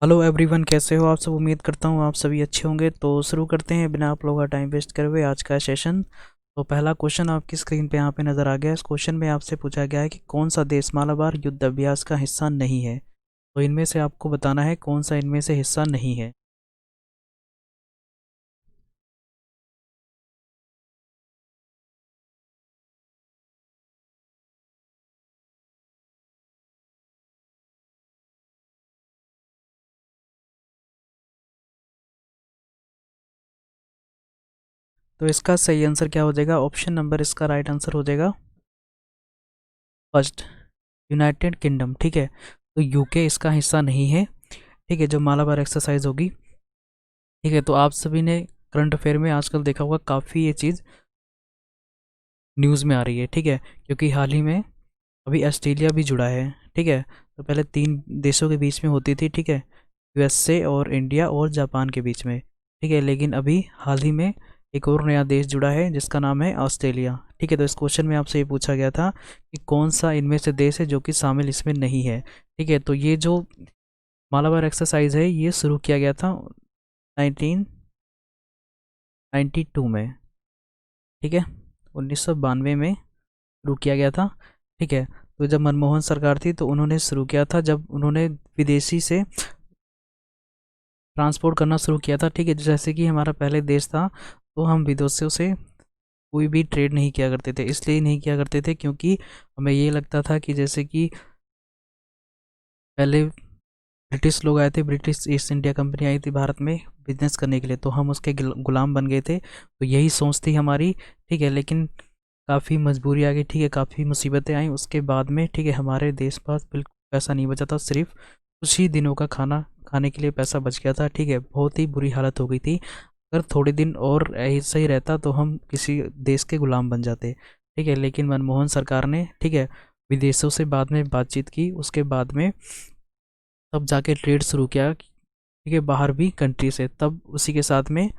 Hello everyone, कैसे हो आप सब। उम्मीद करता हूँ आप सभी अच्छे होंगे। तो शुरू करते हैं बिना आप लोगों का टाइम वेस्ट करे हुए आज का सेशन। तो पहला क्वेश्चन आपकी स्क्रीन पे यहाँ पे नज़र आ गया है। इस क्वेश्चन में आपसे पूछा गया है कि कौन सा देश मालाबार युद्ध अभ्यास का हिस्सा नहीं है। तो इनमें से आपको बताना है कौन सा इनमें से हिस्सा नहीं है। तो इसका सही आंसर क्या हो जाएगा? ऑप्शन नंबर इसका राइट आंसर हो जाएगा फर्स्ट, यूनाइटेड किंगडम। ठीक है, तो यूके इसका हिस्सा नहीं है। ठीक है, जो मालाबार एक्सरसाइज होगी। ठीक है, तो आप सभी ने करंट अफेयर में आजकल देखा होगा, काफ़ी ये चीज़ न्यूज़ में आ रही है। ठीक है, क्योंकि हाल ही में अभी ऑस्ट्रेलिया भी जुड़ा है। ठीक है, तो पहले तीन देशों के बीच में होती थी। ठीक है, यूएसए और इंडिया और जापान के बीच में। ठीक है, लेकिन अभी हाल ही में एक और नया देश जुड़ा है जिसका नाम है ऑस्ट्रेलिया। ठीक है, तो इस क्वेश्चन में आपसे ये पूछा गया था कि कौन सा इनमें से देश है जो कि शामिल इसमें नहीं है। ठीक है, तो ये जो मालाबार एक्सरसाइज है ये शुरू किया गया था 1992 में। ठीक है, 1992 में शुरू किया गया था। ठीक है, तो जब मनमोहन सरकार थी तो उन्होंने शुरू किया था, जब उन्होंने विदेशी से ट्रांसपोर्ट करना शुरू किया था। ठीक है, जैसे कि हमारा पहले देश था तो हम विदेशों से कोई भी ट्रेड नहीं किया करते थे। इसलिए नहीं किया करते थे क्योंकि हमें ये लगता था कि जैसे कि पहले ब्रिटिश लोग आए थे, ब्रिटिश ईस्ट इंडिया कंपनी आई थी भारत में बिजनेस करने के लिए, तो हम उसके गुलाम बन गए थे। तो यही सोच थी हमारी। ठीक है, लेकिन काफ़ी मजबूरी आ गई। ठीक है, काफ़ी मुसीबतें आई उसके बाद में। ठीक है, हमारे देश पास बिल्कुल पैसा नहीं बचा था, सिर्फ कुछ ही दिनों का खाना खाने के लिए पैसा बच गया था। ठीक है, बहुत ही बुरी हालत हो गई थी। अगर थोड़े दिन और ऐसा ही रहता तो हम किसी देश के गुलाम बन जाते। ठीक है, लेकिन मनमोहन सरकार ने, ठीक है, विदेशों से बाद में बातचीत की, उसके बाद में तब जाके ट्रेड शुरू किया। ठीक है, बाहर भी कंट्री से, तब उसी के साथ में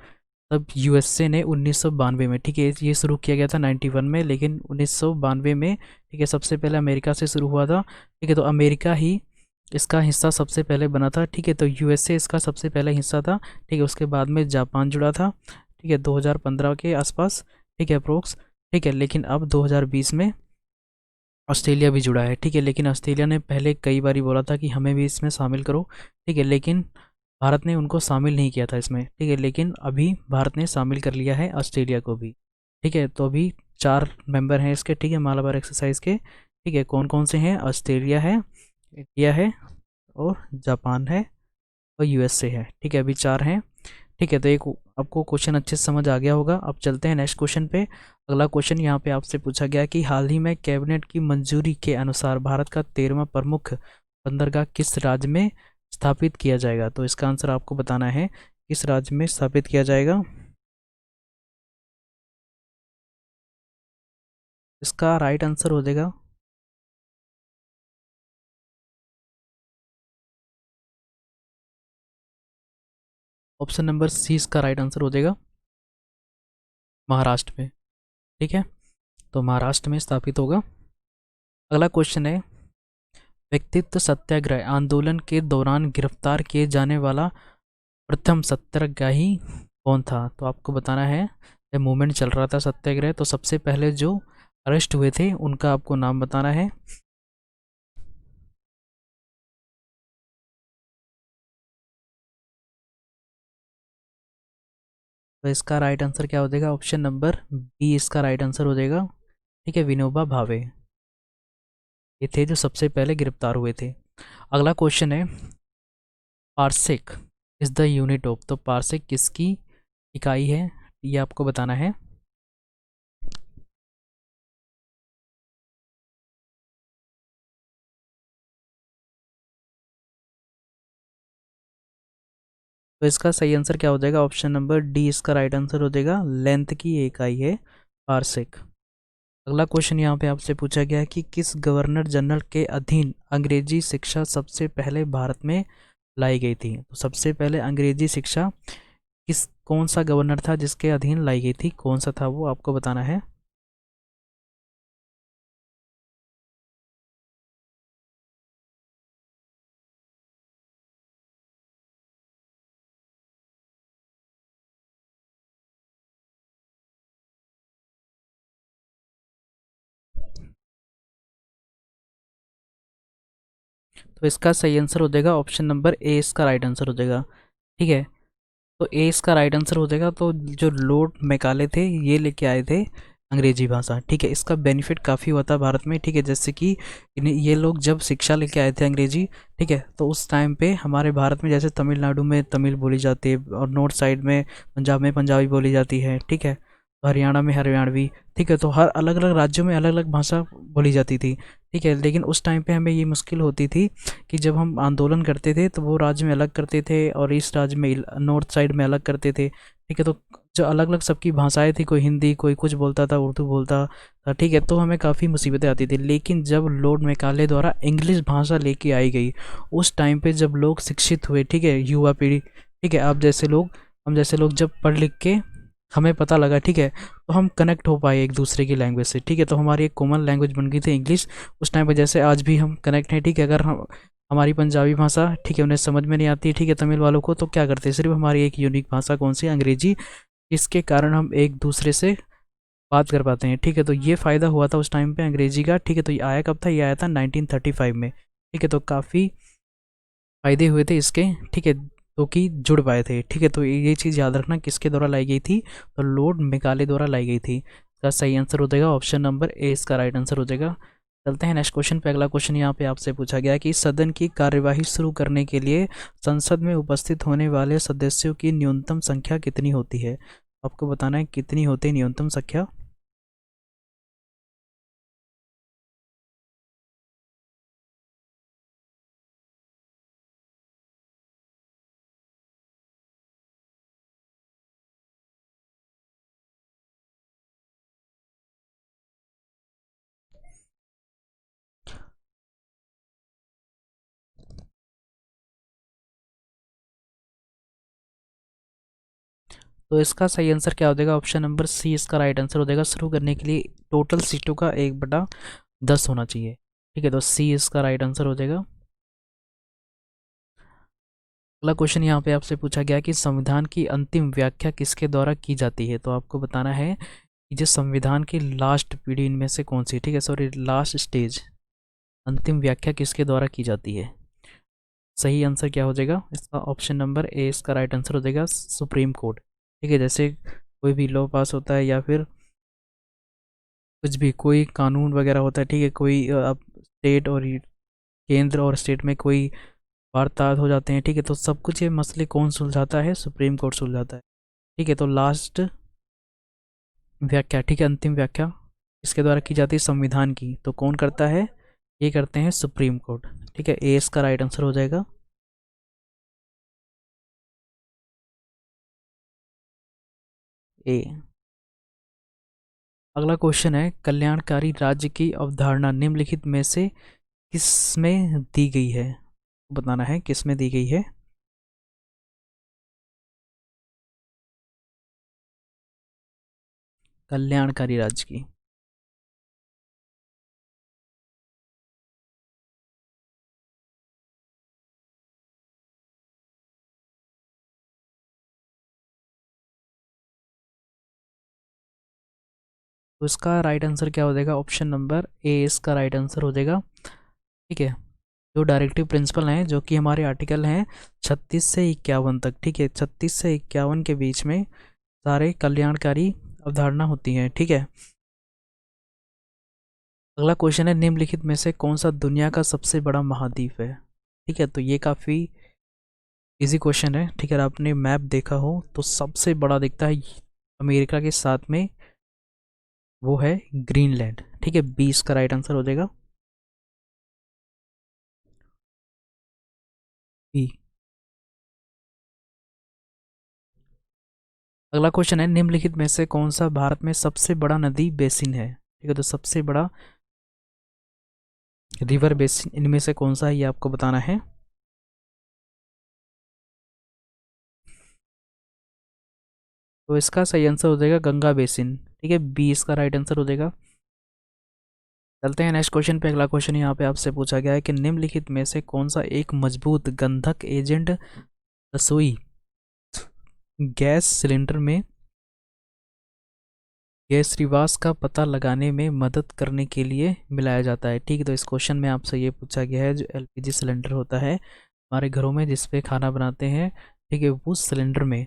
तब यूएसए ने 1992 में, ठीक है, ये शुरू किया गया था 91 में, लेकिन 1992 में, ठीक है, सबसे पहले अमेरिका से शुरू हुआ था। ठीक है, तो अमेरिका ही इसका हिस्सा सबसे पहले बना था। ठीक है, तो यूएसए इसका सबसे पहले हिस्सा था। ठीक है, उसके बाद में जापान जुड़ा था। ठीक है, 2015 के आसपास। ठीक है, अप्रोक्स। ठीक है, लेकिन अब 2020 में ऑस्ट्रेलिया भी जुड़ा है। ठीक है, लेकिन ऑस्ट्रेलिया ने पहले कई बारी बोला था कि हमें भी इसमें शामिल करो। ठीक है, लेकिन भारत ने उनको शामिल नहीं किया था इसमें। ठीक है, लेकिन अभी भारत ने शामिल कर लिया है ऑस्ट्रेलिया को भी। ठीक है, तो अभी चार मेंबर हैं इसके। ठीक है, मालाबार एक्सरसाइज के। ठीक है, कौन कौन से हैं? ऑस्ट्रेलिया है, इंडिया है, और जापान है, और यूएसए है। ठीक है, अभी चार हैं। ठीक है, तो एक आपको क्वेश्चन अच्छे से समझ आ गया होगा। अब चलते हैं नेक्स्ट क्वेश्चन पे। अगला क्वेश्चन यहाँ पे आपसे पूछा गया कि हाल ही में कैबिनेट की मंजूरी के अनुसार भारत का 13वां प्रमुख बंदरगाह किस राज्य में स्थापित किया जाएगा? तो इसका आंसर आपको बताना है, किस राज्य में स्थापित किया जाएगा। इसका राइट आंसर हो जाएगा ऑप्शन नंबर सी, इसका राइट आंसर हो जाएगा महाराष्ट्र में। ठीक है, तो महाराष्ट्र में स्थापित होगा। अगला क्वेश्चन है, व्यक्तित्व सत्याग्रह आंदोलन के दौरान गिरफ्तार किए जाने वाला प्रथम सत्याग्रही कौन था? तो आपको बताना है, जब मूवमेंट चल रहा था सत्याग्रह, तो सबसे पहले जो अरेस्ट हुए थे उनका आपको नाम बताना है। तो इसका राइट आंसर क्या हो जाएगा? ऑप्शन नंबर बी इसका राइट आंसर हो जाएगा। ठीक है, विनोबा भावे, ये थे जो सबसे पहले गिरफ्तार हुए थे। अगला क्वेश्चन है, parsec is the unit of. तो पार्सेक किसकी इकाई है, ये आपको बताना है। तो इसका सही आंसर क्या हो जाएगा? ऑप्शन नंबर डी इसका राइट आंसर हो जाएगा, लेंथ की एक इकाई है पार्सेक। अगला क्वेश्चन यहाँ पे आपसे पूछा गया है कि किस गवर्नर जनरल के अधीन अंग्रेजी शिक्षा सबसे पहले भारत में लाई गई थी? तो सबसे पहले अंग्रेजी शिक्षा किस कौन सा गवर्नर था जिसके अधीन लाई गई थी, कौन सा था वो आपको बताना है। तो इसका सही आंसर हो जाएगा ऑप्शन नंबर ए, इसका राइट आंसर हो जाएगा। ठीक है, तो ए इसका राइट आंसर हो जाएगा। तो जो लॉर्ड मैकाले थे ये लेके आए थे अंग्रेजी भाषा। ठीक है, इसका बेनिफिट काफ़ी हुआ था भारत में। ठीक है, जैसे कि ये लोग जब शिक्षा लेके आए थे अंग्रेजी, ठीक है, तो उस टाइम पे हमारे भारत में जैसे तमिलनाडु में तमिल बोली जाती है, और नॉर्थ साइड में पंजाब में पंजाबी बोली जाती है। ठीक है, तो हरियाणा में हरियाणवी। ठीक है, तो हर अलग अलग राज्यों में अलग अलग भाषा बोली जाती थी। ठीक है, लेकिन उस टाइम पे हमें ये मुश्किल होती थी कि जब हम आंदोलन करते थे तो वो राज्य में अलग करते थे और इस राज्य में नॉर्थ साइड में अलग करते थे। ठीक है, तो जो अलग अलग सबकी भाषाएं थी, कोई हिंदी, कोई कुछ बोलता था, उर्दू बोलता था। ठीक है, तो हमें काफ़ी मुसीबतें आती थी। लेकिन जब लॉर्ड मैकाले द्वारा इंग्लिश भाषा लेके आई गई, उस टाइम पे जब लोग शिक्षित हुए, ठीक है, युवा पीढ़ी, ठीक है, आप जैसे लोग, हम जैसे लोग जब पढ़ लिख के हमें पता लगा, ठीक है, तो हम कनेक्ट हो पाए एक दूसरे की लैंग्वेज से। ठीक है, तो हमारी एक कॉमन लैंग्वेज बन गई थी इंग्लिश उस टाइम पे। जैसे आज भी हम कनेक्ट हैं। ठीक है, अगर हम हमारी पंजाबी भाषा, ठीक है, उन्हें समझ में नहीं आती, ठीक है, तमिल वालों को, तो क्या करते हैं, सिर्फ हमारी एक यूनिक भाषा कौन सी, अंग्रेजी, इसके कारण हम एक दूसरे से बात कर पाते हैं। ठीक है, तो ये फ़ायदा हुआ था उस टाइम पे अंग्रेजी का। ठीक है, तो ये आया कब था, ये आया था 1935 में। ठीक है, तो काफ़ी फ़ायदे हुए थे इसके। ठीक है, तो कि जुड़ पाए थे। ठीक है, तो ये चीज़ याद रखना किसके द्वारा लाई गई थी, तो लॉर्ड मैकाले द्वारा लाई गई थी। इसका सही आंसर हो जाएगा ऑप्शन नंबर ए, इसका राइट आंसर हो जाएगा। चलते हैं नेक्स्ट क्वेश्चन पे। अगला क्वेश्चन यहाँ पे आपसे पूछा गया कि सदन की कार्यवाही शुरू करने के लिए संसद में उपस्थित होने वाले सदस्यों की न्यूनतम संख्या कितनी होती है। आपको बताना है कितनी होती है न्यूनतम संख्या। तो इसका सही आंसर क्या हो जाएगा, ऑप्शन नंबर सी, इसका राइट आंसर हो जाएगा। शुरू करने के लिए टोटल सीटों का 1/10 होना चाहिए। ठीक है, तो सी इसका राइट आंसर हो जाएगा। अगला क्वेश्चन यहाँ पे आपसे पूछा गया कि संविधान की अंतिम व्याख्या किसके द्वारा की जाती है। तो आपको बताना है कि जो संविधान की लास्ट पीढ़ी इनमें से कौन सी, ठीक है, सॉरी, लास्ट स्टेज, अंतिम व्याख्या किसके द्वारा की जाती है। सही आंसर क्या हो जाएगा इसका, ऑप्शन नंबर ए, इसका राइट आंसर हो जाएगा सुप्रीम कोर्ट। ठीक है, जैसे कोई भी लॉ पास होता है या फिर कुछ भी कोई कानून वगैरह होता है, ठीक है, कोई अब स्टेट और केंद्र और स्टेट में कोई वार्ता हो जाते हैं, ठीक है, तो सब कुछ ये मसले कौन सुलझाता है, सुप्रीम कोर्ट सुलझाता है। ठीक है, तो लास्ट व्याख्या, ठीक है, अंतिम व्याख्या इसके द्वारा की जाती है संविधान की, तो कौन करता है, ये करते हैं सुप्रीम कोर्ट। ठीक है, ए इसका राइट आंसर हो जाएगा। ए। अगला क्वेश्चन है, कल्याणकारी राज्य की अवधारणा निम्नलिखित में से किस में दी गई है। बताना है किस में दी गई है। कल्याणकारी राज्य की। तो इसका राइट आंसर क्या हो जाएगा, ऑप्शन नंबर ए, इसका राइट आंसर हो जाएगा। ठीक है, जो डायरेक्टिव प्रिंसिपल हैं, जो कि हमारे आर्टिकल हैं 36 से 51 तक। ठीक है, 36 से 51 के बीच में सारे कल्याणकारी अवधारणा होती हैं। ठीक है, अगला क्वेश्चन है, निम्नलिखित में से कौन सा दुनिया का सबसे बड़ा महाद्वीप है। ठीक है, तो ये काफ़ी इजी क्वेश्चन है। ठीक है, अगर आपने मैप देखा हो तो सबसे बड़ा दिखता है अमेरिका के साथ में, वो है ग्रीनलैंड। ठीक है, 20 का राइट आंसर हो जाएगा बी। अगला क्वेश्चन है, निम्नलिखित में से कौन सा भारत में सबसे बड़ा नदी बेसिन है। ठीक है, तो सबसे बड़ा रिवर बेसिन इनमें से कौन सा है, ये आपको बताना है। तो इसका सही आंसर हो जाएगा गंगा बेसिन। ठीक है, 20 का राइट आंसर हो जाएगा। चलते हैं नेक्स्ट क्वेश्चन पे। अगला क्वेश्चन यहाँ पे आपसे पूछा गया है कि निम्नलिखित में से कौन सा एक मजबूत गंधक एजेंट रसोई गैस सिलेंडर में गैस रिवास का पता लगाने में मदद करने के लिए मिलाया जाता है। ठीक है, तो इस क्वेश्चन में आपसे ये पूछा गया है, जो एलपीजी सिलेंडर होता है हमारे घरों में जिस पे खाना बनाते हैं, ठीक है, उस सिलेंडर में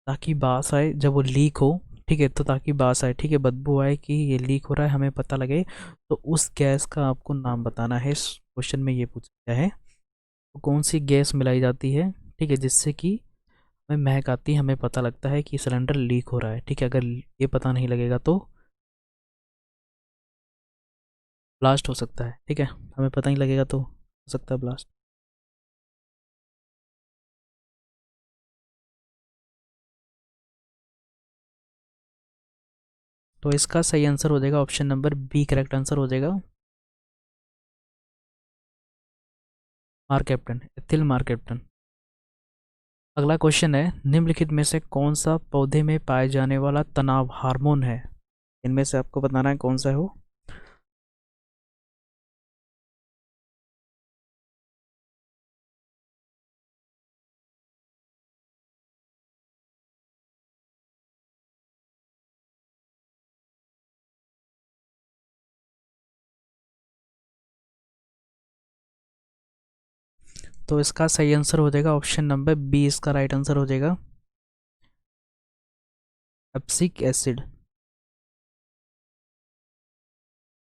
ताकि बास आए जब वो लीक हो, ठीक है, तो ताकि बास आए, ठीक है, बदबू आए कि ये लीक हो रहा है, हमें पता लगे, तो उस गैस का आपको नाम बताना है। इस क्वेश्चन में ये पूछा गया है, तो कौन सी गैस मिलाई जाती है, ठीक है, जिससे कि हमें महक आती है, हमें पता लगता है कि सिलेंडर लीक हो रहा है। ठीक है, अगर ये पता नहीं लगेगा तो ब्लास्ट हो सकता है। ठीक है, हमें पता नहीं लगेगा तो हो सकता है ब्लास्ट। तो इसका सही आंसर हो जाएगा option number B, correct answer हो जाएगा mercaptan, ethyl mercaptan. अगला क्वेश्चन है, निम्नलिखित में से कौन सा पौधे में पाए जाने वाला तनाव हार्मोन है? इनमें से आपको बताना है कौन सा है वो। तो इसका सही आंसर हो जाएगा ऑप्शन नंबर बी, इसका राइट आंसर हो जाएगा एप्सिक एसिड।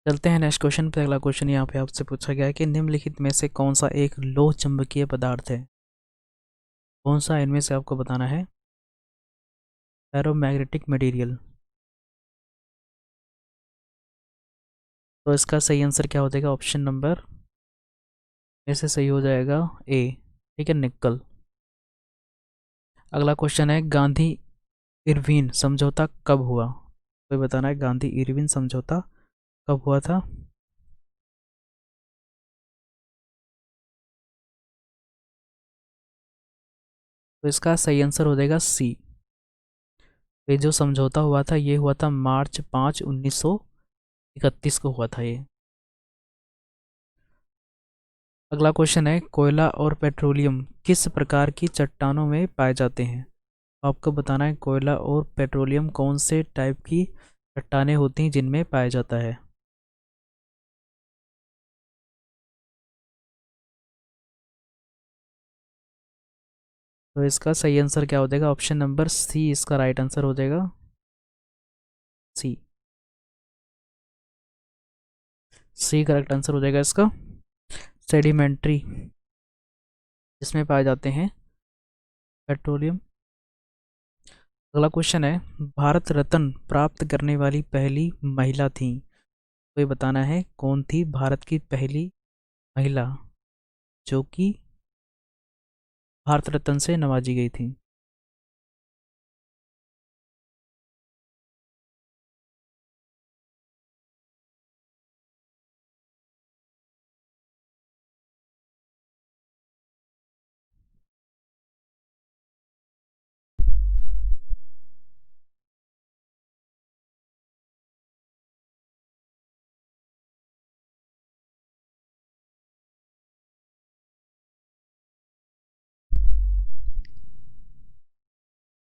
चलते हैं नेक्स्ट क्वेश्चन पे। अगला क्वेश्चन यहाँ पे आपसे पूछा गया है कि निम्नलिखित में से कौन सा एक लोह चुंबकीय पदार्थ है? कौन सा इनमें से आपको बताना है। Ferromagnetic material. तो इसका सही आंसर क्या हो जाएगा ऑप्शन नंबर में से सही हो जाएगा ए, ठीक है, निकल। अगला क्वेश्चन है, गांधी इरविन समझौता कब हुआ? कोई बताना है, गांधी इरविन समझौता कब हुआ था? तो इसका सही आंसर हो जाएगा सी। ये जो समझौता हुआ था ये हुआ था मार्च 5, 1931 को हुआ था ये। अगला क्वेश्चन है, कोयला और पेट्रोलियम किस प्रकार की चट्टानों में पाए जाते हैं? आपको बताना है कोयला और पेट्रोलियम कौन से टाइप की चट्टानें होती हैं जिनमें पाया जाता है। तो इसका सही आंसर क्या हो जाएगा ऑप्शन नंबर सी, इसका राइट आंसर हो जाएगा सी। सी करेक्ट आंसर हो जाएगा इसका, सेडिमेंट्री, जिसमें पाए जाते हैं पेट्रोलियम। अगला क्वेश्चन है, भारत रत्न प्राप्त करने वाली पहली महिला थी? तो ये बताना है कौन थी भारत की पहली महिला जो कि भारत रत्न से नवाजी गई थी।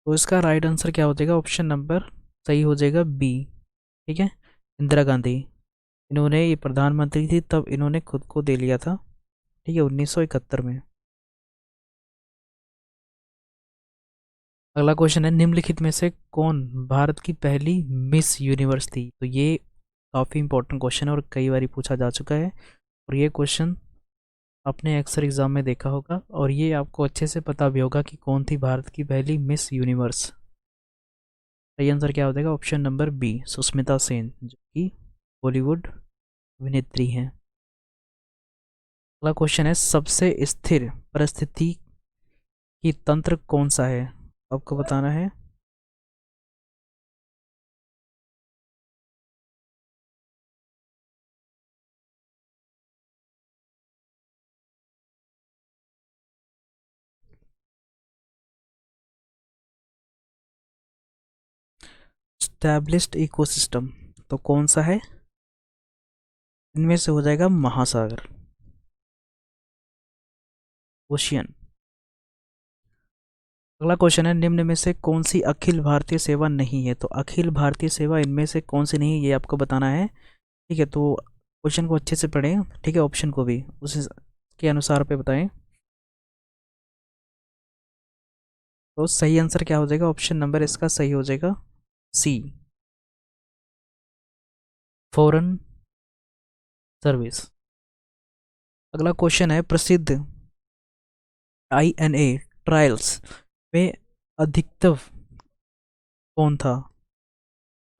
तो इसका राइट आंसर क्या हो जाएगा ऑप्शन नंबर सही हो जाएगा बी, ठीक है, इंदिरा गांधी। इन्होंने, ये प्रधानमंत्री थी तब इन्होंने खुद को दे लिया था, ठीक है, 1971 में। अगला क्वेश्चन है, निम्नलिखित में से कौन भारत की पहली मिस यूनिवर्स थी? तो ये काफ़ी इंपॉर्टेंट क्वेश्चन है और कई बार पूछा जा चुका है, और ये क्वेश्चन आपने अक्सर एग्जाम में देखा होगा, और ये आपको अच्छे से पता भी होगा कि कौन थी भारत की पहली मिस यूनिवर्स। सही आंसर क्या हो जाएगा option number B, Sushmita Sen, जो कि बॉलीवुड अभिनेत्री हैं। अगला क्वेश्चन है, सबसे स्थिर परिस्थिति की तंत्र कौन सा है? आपको बताना है। स्टैब्लिश्ड इकोसिस्टम, तो कौन सा है? इनमें से हो जाएगा महासागर, ओशियन। अगला क्वेश्चन है, निम्न में से कौन सी अखिल भारतीय सेवा नहीं है? तो अखिल भारतीय सेवा इनमें से कौन सी नहीं है, ये आपको बताना है। ठीक है, तो क्वेश्चन को अच्छे से पढ़ें, ठीक है, ऑप्शन को भी उस के अनुसार पे बताएं। तो सही आंसर क्या हो जाएगा? ऑप्शन नंबर इसका सही हो जाएगा सी, फॉरेन सर्विस। अगला क्वेश्चन है, प्रसिद्ध INA ट्रायल्स में अधिकतम कौन था?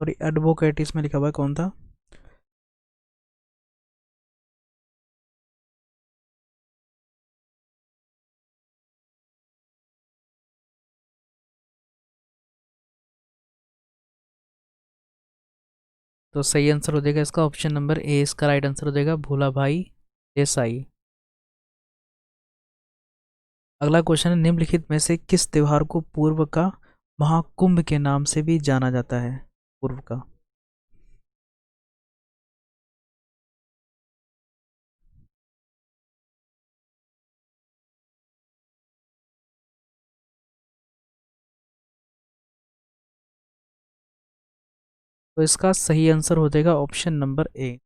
सॉरी, एडवोकेट इसमें लिखा हुआ है, कौन था? तो सही आंसर हो जाएगा इसका ऑप्शन नंबर ए, इसका राइट आंसर हो जाएगा भोला भाई देसाई। अगला क्वेश्चन है, निम्नलिखित में से किस त्योहार को पूर्व का महाकुंभ के नाम से भी जाना जाता है? पूर्व का। तो इसका सही आंसर हो जाएगा option number A,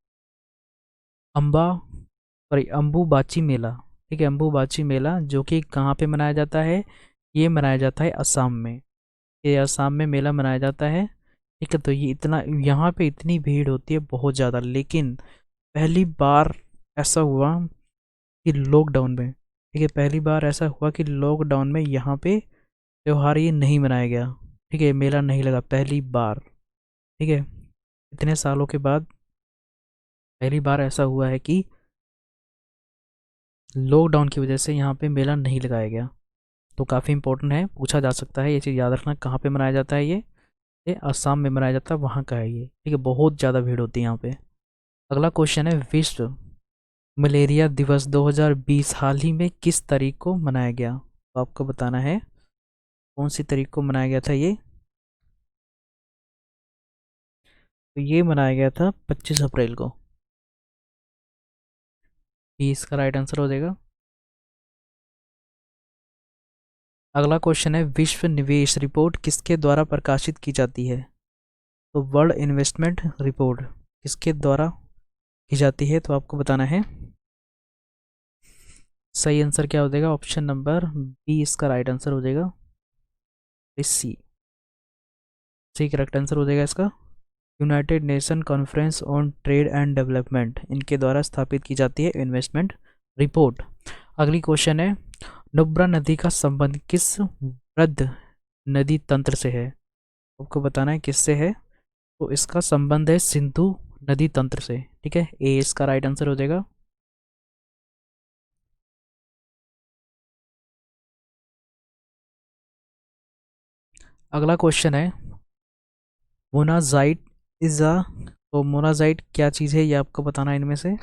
Amba sorry Ambubachi मेला। ठीक है, अम्बुबाची मेला जो कि कहाँ पे मनाया जाता है? ये मनाया जाता है असम में। ये असम में मेला मनाया जाता है। ठीक है, तो ये इतना यहाँ पे इतनी भीड़ होती है बहुत ज़्यादा, लेकिन पहली बार ऐसा हुआ कि लॉकडाउन में, ठीक है, पहली बार ऐसा हुआ कि लॉकडाउन में यहाँ पे त्योहार ये नहीं मनाया गया। ठीक है, मेला नहीं लगा पहली बार। ठीक है, इतने सालों के बाद पहली बार ऐसा हुआ है कि लॉकडाउन की वजह से यहाँ पे मेला नहीं लगाया गया। तो काफ़ी इंपॉर्टेंट है, पूछा जा सकता है, ये चीज़ याद रखना। कहाँ पे मनाया जाता है ये असम में मनाया जाता है, वहाँ का है ये। ठीक है, बहुत ज़्यादा भीड़ होती है यहाँ पे। अगला क्वेश्चन है, विश्व मलेरिया दिवस 2020 हाल ही में किस तारीख को मनाया गया? तो आपको बताना है कौन सी तारीख को मनाया गया था ये। तो ये मनाया गया था 25 अप्रैल को। 20 का राइट आंसर हो जाएगा। अगला क्वेश्चन है, विश्व निवेश रिपोर्ट किसके द्वारा प्रकाशित की जाती है? तो वर्ल्ड इन्वेस्टमेंट रिपोर्ट किसके द्वारा की जाती है? तो आपको बताना है। सही आंसर क्या हो जाएगा? ऑप्शन नंबर बी इसका राइट आंसर हो जाएगा। सी, सी करेक्ट आंसर हो जाएगा इसका। United nation conference on trade and development, इनके द्वारा स्थापित की जाती है इन्वेस्टमेंट रिपोर्ट। अगली क्वेश्चन है, नुब्रा नदी का संबंध किस वृद्ध नदी तंत्र से है? आपको बताना है किससे है। तो इसका संबंध है सिंधु नदी तंत्र से। ठीक है, ए इसका राइट आंसर हो जाएगा। अगला क्वेश्चन है, मोनाजाइट इज अ, तो मोनाजाइट क्या चीज़ है, ये आपको बताना है इनमें से।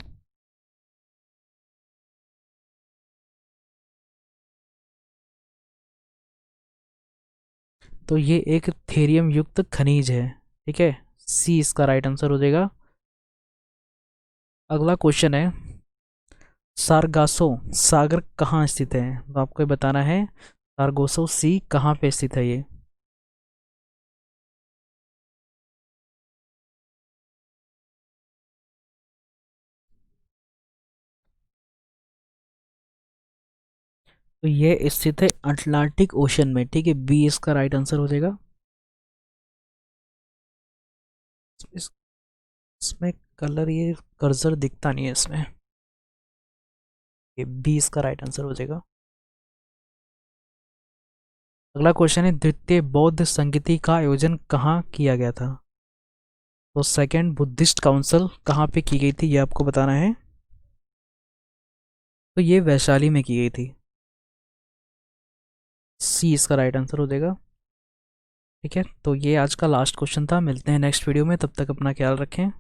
तो ये एक थेरियम युक्त खनिज है। ठीक है, सी इसका राइट आंसर हो जाएगा। अगला क्वेश्चन है, सारगासो सागर कहाँ स्थित है? तो आपको ये बताना है सारगोसो सी कहाँ पे स्थित है ये। तो ये स्थित है अटलांटिक ओशन में। ठीक है, बी इसका राइट आंसर हो जाएगा। इस, इसमें कलर ये कर्सर दिखता नहीं है इसमें। ये बी इसका राइट आंसर हो जाएगा। अगला क्वेश्चन है, द्वितीय बौद्ध संगीति का आयोजन कहाँ किया गया था? तो सेकंड बुद्धिस्ट काउंसिल कहाँ पे की गई थी, ये आपको बताना है। तो ये वैशाली में की गई थी। सी इसका राइट आंसर हो जाएगा। ठीक है, तो ये आज का लास्ट क्वेश्चन था। मिलते हैं नेक्स्ट वीडियो में, तब तक अपना ख्याल रखें।